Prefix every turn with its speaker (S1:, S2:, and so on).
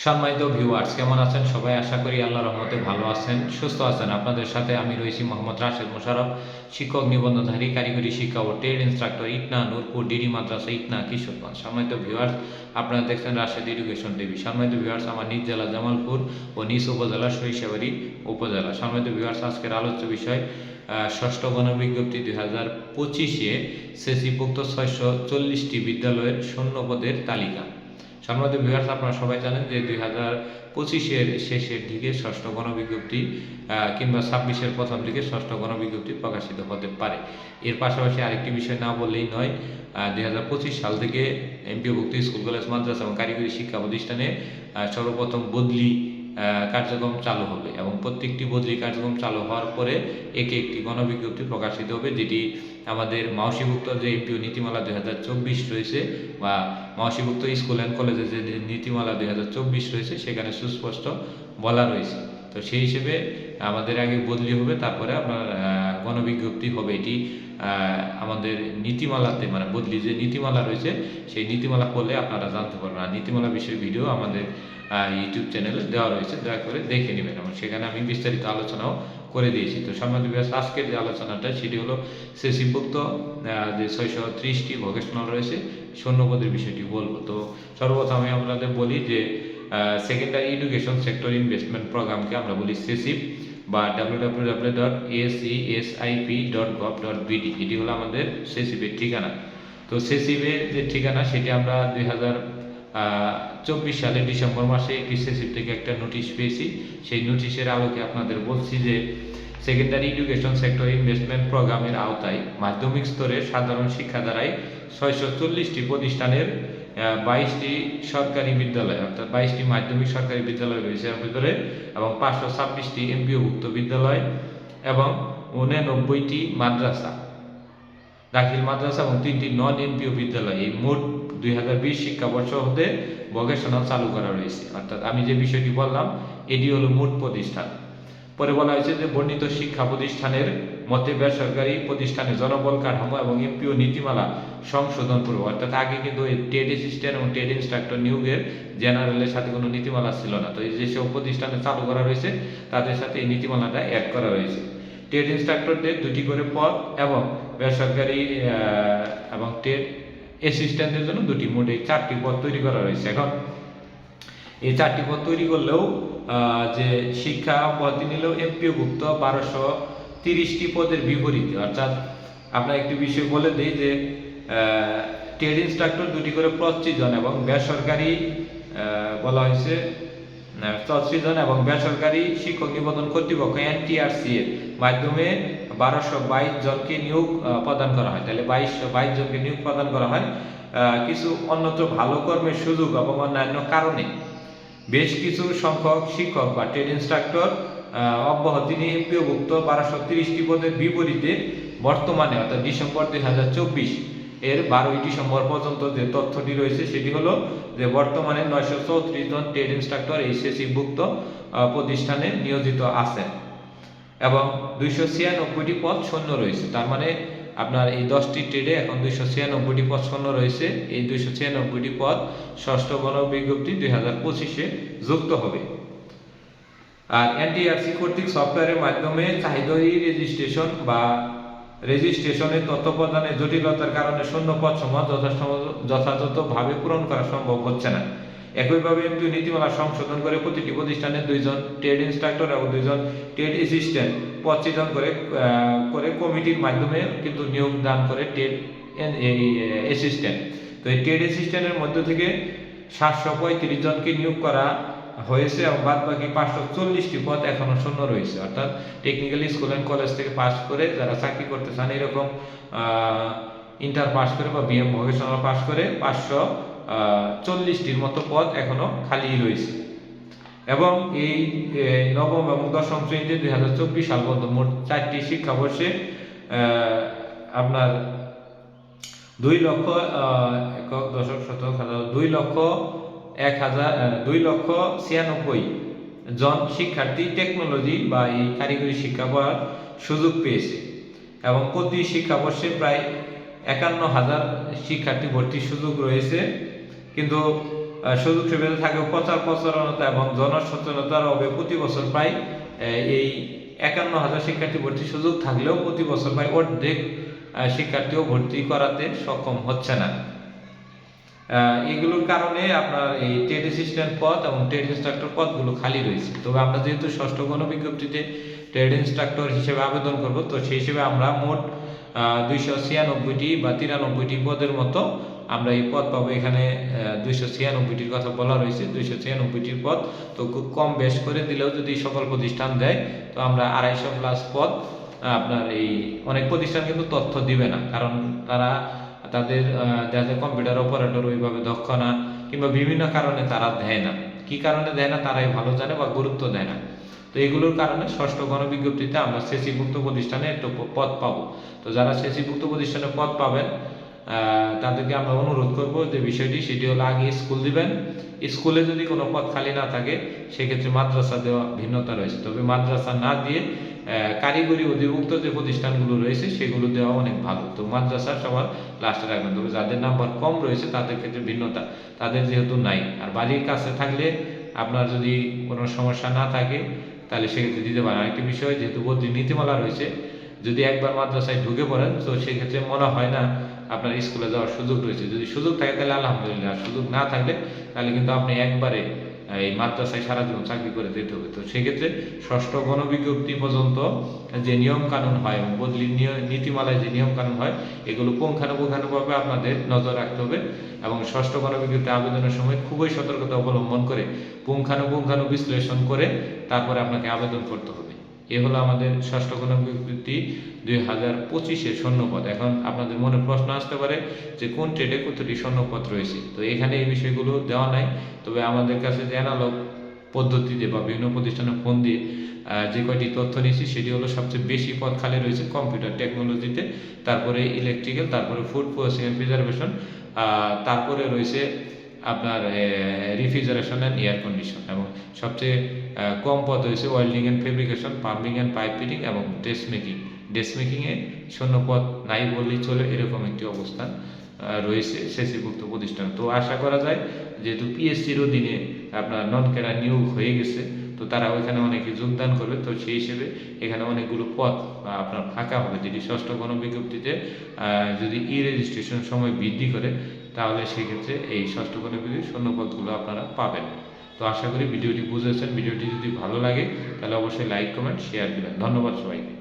S1: সম্মানিত ভিউয়ার্স, কেমন আছেন সবাই? আশা করি আল্লাহর রহমতে ভালো আছেন, সুস্থ আছেন। আপনাদের সাথে আমি রয়েছি মোহাম্মদ রাশেদ মোশাররফ, শিক্ষক নিবন্ধনধারী, কারিগরি শিক্ষা ও trade instructor, Itna Nurpur DD মাদ্রাসা, ইটনা, কিশোরগঞ্জ। সম্মানিত ভিউয়ার্স, আপনারা দেখছেন রাশেদ এডুকেশন টিভি। সম্মানিত ভিউয়ার্স, আমার নিজ জেলা জামালপুর ও নিজ উপজেলা সরিষাবাড়ি উপজেলা। সম্মানিত ভিউয়ার্স, আজকের আলোচ্য বিষয় ষষ্ঠ গণবিজ্ঞপ্তি 2025-এ সেসিভুক্ত 640টি বিদ্যালয়ের শূন্য পদের তালিকা। সম্মানিত ভিউয়ার্স, আপনারা সবাই জানেন যে 2025-এর শেষের দিকে ষষ্ঠ গণবিজ্ঞপ্তি কিংবা 26-এর প্রথম দিকে ষষ্ঠ গণবিজ্ঞপ্তি প্রকাশিত হতে পারে। এর পাশাপাশি আরেকটি বিষয় না বললেই নয়, 2025 সাল থেকে এমপিওভুক্ত স্কুল, কলেজ, মাদ্রাসা এবং কারিগরি শিক্ষা প্রতিষ্ঠানে সর্বপ্রথম বদলি কার্যক্রম চালু হবে এবং প্রত্যেকটি বদলি কার্যক্রম চালু হওয়ার পরে একে একটি গণবিজ্ঞপ্তি প্রকাশিত হবে, যেটি আমাদের মাওসীভুক্ত যে এমপিও নীতিমালা 2024 রয়েছে বা মাওসীভুক্ত স্কুল অ্যান্ড কলেজে যে নীতিমালা 2024 রয়েছে সেখানে সুস্পষ্ট বলা রয়েছে। তো সেই হিসেবে আমাদের আগে বদলি হবে, তারপরে আপনার গণবিজ্ঞপ্তি হবে। এটি আমাদের নীতিমালাতে, মানে বদলি যে নীতিমালা রয়েছে সেই নীতিমালা পড়লে আপনারা জানতে পারবেন। আর নীতিমালা বিষয়ের ভিডিও আমাদের ইউটিউব চ্যানেলে দেওয়া রয়েছে, দয়া করে দেখে নেবেন এবং সেখানে আমি বিস্তারিত আলোচনাও করে দিয়েছি। তো সম্মানিত ভিউয়ার্স, আজকের যে আলোচনাটা সেটি হলো সেসিভুক্ত যে 630টি ভোকেশনাল রয়েছে শূন্যপদের বিষয়টি বলবো। তো সর্বপ্রথম আমি আপনাদের বলি যে সেকেন্ডারি এডুকেশন সেক্টর ইনভেস্টমেন্ট প্রোগ্রামকে আমরা বলি সেসিভ বা www.asesip.gov.bd। এটি হলো আমাদের সেসিভের ঠিকানা। তো সেসিভের যে ঠিকানা সেটি আমরা 2024 সালের ডিসেম্বর মাসে একটি সেসিভ থেকে একটা নোটিশ পেয়েছি। সেই নোটিশের আলোকে আপনাদের বলছি যে সেকেন্ডারি এডুকেশন সেক্টর ইনভেস্টমেন্ট প্রোগ্রামের আওতায় মাধ্যমিক স্তরের সাধারণ শিক্ষাধারায় 640টি প্রতিষ্ঠানের 22টি সরকারি বিদ্যালয়, অর্থাৎ 22টি মাধ্যমিক সরকারি বিদ্যালয় রয়েছে এর ভিতরে, এবং 526টি এমপিওভুক্ত বিদ্যালয় এবং 89টি মাদ্রাসা, দাখিল মাদ্রাসা এবং 3টি নন এমপিও বিদ্যালয়, এই মোট 2020 শিক্ষাবর্ষ হতে ভোকেশনাল চালু করা রয়েছে। অর্থাৎ আমি যে বিষয়টি বললাম এটি হলো মোট প্রতিষ্ঠান। পরে বলা হয়েছে যে বর্ণিত শিক্ষা প্রতিষ্ঠানের মধ্যে বেসরকারি প্রতিষ্ঠানে জনবল কাঠামো এবং এমপিও নীতিমালা সংশোধন করবে। অর্থাৎ আগে কিন্তু এই ট্রেড অ্যাসিস্ট্যান্ট এবং ট্রেড ইনস্ট্রাক্টর নিয়োগের জেনারেলের সাথে কোনো নীতিমালা ছিল না। তো এই যেসব প্রতিষ্ঠানে চালু করা রয়েছে তাদের সাথে এই নীতিমালাটা অ্যাড করা রয়েছে। ট্রেড ইনস্ট্রাক্টরদের 2টি করে পদ এবং বেসরকারি এবং ট্রেড অ্যাসিস্ট্যান্টদের জন্য 2টি, মোট 4টি পদ তৈরি করা রয়েছে। এখন এই 4টি পদ তৈরি করলেও যে শিক্ষা পদটি নিলেও এমপিওভুক্ত 1230টি পদের বিপরীতে, অর্থাৎ আমরা একটি বিষয় বলে দিই যে ট্রেড ইনস্ট্রাক্টর 2টি করে পদ সৃজন এবং বেসরকারি বলা হয়েছে 34 জন এবং বেসরকারি শিক্ষক নিবন্ধন কর্তৃপক্ষ এনটিআরসি এর মাধ্যমে 1222 জনকে নিয়োগ প্রদান করা হয়। তাহলে 2222 জনকে নিয়োগ প্রদান করা হয়। কিছু অন্যত্র ভালো কর্মের সুযোগ এবং অন্যান্য কারণে বেশ কিছু সংখ্যক শিক্ষক বা ট্রেড ইনস্ট্রাক্টর অব্যাহতি নিয়ে এমপিওভুক্ত 1230টি পদের বিপরীতে বর্তমানে, অর্থাৎ ডিসেম্বর 2024 এর 12ই ডিসেম্বর পর্যন্ত যে তথ্যটি রয়েছে সেটি হলো যে বর্তমানে 934 জন ট্রেড ইনস্ট্রাক্টর এই সেসিভুক্ত প্রতিষ্ঠানে নিয়োজিত আছেন এবং 296টি পদ শূন্য রয়েছে। তার মানে আপনার এই 10টি ট্রেডে এখন 296টি পদ শূন্য রয়েছে। এই 296টি পদ ষষ্ঠ গণবিজ্ঞপ্তি 2025-এ যুক্ত হবে। আর এনটিআরসি কর্তৃক সফটওয়্যারের মাধ্যমে চাহিদাই রেজিস্ট্রেশন বা রেজিস্ট্রেশনের তথ্য প্রদানের জটিলতার কারণে শূন্য পদ সমূহ যথাযথভাবে পূরণ করা সম্ভব হচ্ছে না। একইভাবে এমপিও নীতিমালা সংশোধন করে প্রতিটি প্রতিষ্ঠানে 2 জন ট্রেড ইনস্ট্রাক্টর এবং 2 জন ট্রেড অ্যাসিস্ট্যান্ট পদ সৃজন করে কমিটির মাধ্যমে কিন্তু নিয়োগ দান করে ট্রেড অ্যাসিস্ট্যান্ট। তো এই ট্রেড অ্যাসিস্ট্যান্টের মধ্য থেকে 735 জনকে নিয়োগ করা হয়েছে এবং বাদ বাকি 540টি পদ এখনো শূন্য রয়েছে। অর্থাৎ টেকনিক্যাল স্কুল অ্যান্ড কলেজ থেকে পাস করে যারা চাকরি করতে চান, এরকম ইন্টার পাস করে বা বিএম ভোকেশনাল পাস করে 540টির মতো পদ এখনো খালি রয়েছে। এবং এই নবম এবং দশম শ্রেণীতে 2024 সাল পর্যন্ত মোট 4টি শিক্ষাবর্ষে আপনার 2,96,000 জন শিক্ষার্থী টেকনোলজি বা এই কারিগরি শিক্ষা পড়ার সুযোগ পেয়েছে এবং প্রতি শিক্ষাবর্ষে প্রায় 51,000 শিক্ষার্থী ভর্তির সুযোগ রয়েছে। কিন্তু সুযোগ সুবিধা থাকবে প্রচার প্রচারণতা এবং জনসচেতনতার অভাবে প্রতি বছর প্রায় এই 51,000 শিক্ষার্থী ভর্তির সুযোগ থাকলেও প্রতি বছর প্রায় অর্ধেক শিক্ষার্থীও ভর্তি করাতে সক্ষম হচ্ছে না। এগুলোর কারণে আপনার এই ট্রেড অ্যাসিস্ট্যান্ট পদ এবং ট্রেড ইনস্ট্রাক্টর পদগুলো খালি রয়েছে। তবে আমরা যেহেতু ষষ্ঠ গণবিজ্ঞপ্তিতে ট্রেড ইনস্ট্রাক্টর হিসেবে আবেদন করব, তো সেই হিসেবে আমরা মোট 296টি বা 93টি পদের মতো আমরা এই পদ পাবো। এখানে 296টির কথা বলা রয়েছে, 296টির পদ। তো খুব কম বেশ করে দিলেও যদি সকল প্রতিষ্ঠান দেয়, তো আমরা 250+ পদ আপনার এই অনেক প্রতিষ্ঠান কিন্তু তথ্য দিবে না, কারণ তাদের যাতে কম্পিউটার অপারেটর ওইভাবে দক্ষ না, কিংবা বিভিন্ন কারণে তারা দেয় না। কি কারণে দেয় না তারাই ভালো জানে, বা গুরুত্ব দেয় না। তো এগুলোর কারণে ষষ্ঠ গণবিজ্ঞপ্তিতে আমরা সেসিভুক্ত প্রতিষ্ঠানে একটু পদ পাবো। তো যারা সেসিভুক্ত প্রতিষ্ঠানে পদ পাবেন তাদেরকে আমরা অনুরোধ করব যে বিষয়টি, সেটি হলো আগে স্কুল দিবেন। স্কুলে যদি কোনো পদ খালি না থাকে সেক্ষেত্রে মাদ্রাসা দেওয়া ভিন্নতা রয়েছে। তবে মাদ্রাসা না দিয়ে কারিগরি অধিভুক্ত যে প্রতিষ্ঠানগুলো রয়েছে সেগুলো দেওয়া অনেক ভালো। তো মাদ্রাসা সবার লাস্টে রাখবেন। তবে যাদের নাম্বার কম রয়েছে তাদের ক্ষেত্রে ভিন্নতা, তাদের যেহেতু নাই। আর বাড়ির কাছে থাকলে আপনার যদি কোনো সমস্যা না থাকে তাহলে সেক্ষেত্রে দিতে পারেন। আরেকটি বিষয়, যেহেতু বদলি নীতিমালা রয়েছে, যদি একবার মাদ্রাসায় ঢুকে পড়েন তো সেক্ষেত্রে মনে হয় না আপনার স্কুলে যাওয়ার সুযোগ রয়েছে। যদি সুযোগ থাকে তাহলে আলহামদুলিল্লাহ, আর সুযোগ না থাকলে তাহলে কিন্তু আপনি একবারে এই মাদ্রাসায় সারা জীবন চাকরি করে যেতে হবে। তো সেক্ষেত্রে ষষ্ঠ গণবিজ্ঞপ্তি পর্যন্ত যে নিয়ম কানুন হয় এবং বদলি নীতিমালায় যে নিয়ম কানুন হয়, এগুলো পুঙ্খানুপুঙ্খানুভাবে আপনাদের নজর রাখতে হবে এবং ষষ্ঠ গণবিজ্ঞপ্তি আবেদনের সময় খুবই সতর্কতা অবলম্বন করে পুঙ্খানু বিশ্লেষণ করে তারপরে আপনাকে আবেদন করতে হবে। এ হলো আমাদের ষষ্ঠ গণবিজ্ঞপ্তি 2025-এর শূন্যপদ। এখন আপনাদের মনে প্রশ্ন আসতে পারে যে কোন ট্রেডে কতটি শূন্যপদ রয়েছে। তো এখানে এই বিষয়গুলো দেওয়া নাই। তবে আমাদের কাছে যে অ্যানালগ পদ্ধতিতে বা বিভিন্ন প্রতিষ্ঠানে ফোন দিয়ে যে কয়টি তথ্য নিয়েছি সেটি হলো সবচেয়ে বেশি পদ খালি রয়েছে কম্পিউটার টেকনোলজিতে, তারপরে ইলেকট্রিক্যাল, তারপরে ফুড প্রসেসিং এন্ড প্রিজারভেশন, তারপরে রয়েছে আপনার রেফ্রিজারেশন অ্যান্ড এয়ার কন্ডিশন, এবং সবচেয়ে কম পদ হয়েছে welding and fabrication, pumping and pipe fitting এবং ড্রেস মেকিংয়ে শূন্য পদ নাই বললেই চলে, এরকম একটি অবস্থান রয়েছে সেসিভুক্ত প্রতিষ্ঠান। তো আশা করা যায় যেহেতু পিএসসির অধীনে আপনার নন ক্যাডার নিয়োগ হয়ে গেছে, তো তারা ওইখানে অনেকে যোগদান করবে। তো সেই হিসেবে এখানে অনেকগুলো পদ আপনার ফাঁকা হবে, যেটি ষষ্ঠ গণবিজ্ঞপ্তিতে যদি রেজিস্ট্রেশন সময় বৃদ্ধি করে তাহলে সেক্ষেত্রে এই ষষ্ঠ গণবিজ্ঞপ্তির শূন্য পদগুলো আপনারা পাবেন। তো আশা করি ভিডিওটি বুঝেছেন। ভিডিওটি যদি ভালো লাগে তাহলে অবশ্যই লাইক, কমেন্ট, শেয়ার দিবেন। ধন্যবাদ সবাইকে।